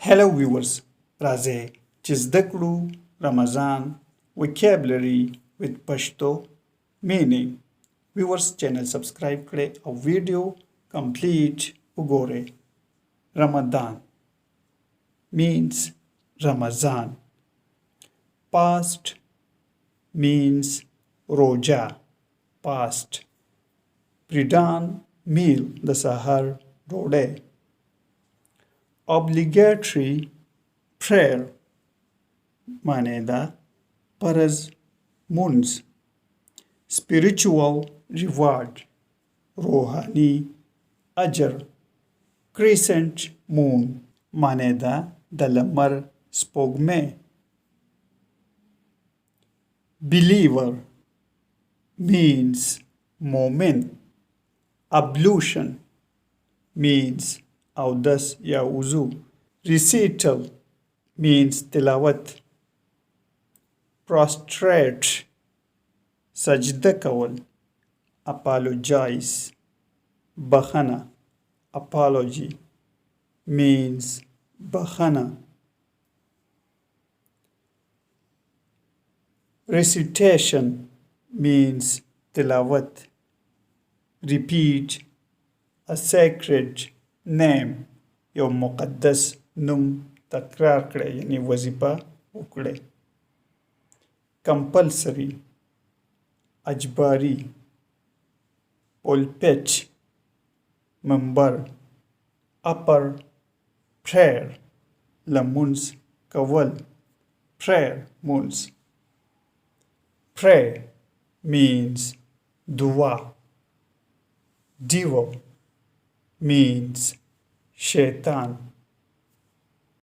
Hello viewers, راځئ چې زده کړو Ramadan vocabulary with Pashto meaning. Viewers channel subscribe کړئ او ویډیو complete وګورئ. Ramadan means Ramazan. Past means roja, past. Predawn meal د سحر ډوډۍ. Obligatory prayer معنی ده فرض مونز. Spiritual reward روحانی اجر. Crescent Moon معنی ده د لمر سپوږمۍ. Believer means مومن. Ablution means اودس یا وضو. Recital means تلاوت. Prostrate سجده کول. Apologize بخنه. Apology means بخنه. Recitation means تلاوت. Repeat a sacred name یو مقدس نوم تکرار کړئ یعنی وظیفه وکړئ. Compulsory اجباری. Pulpit منبر. Upper prayer لمونځ کول. Prayer مونځ. Pray means dua. Devil means shaitan.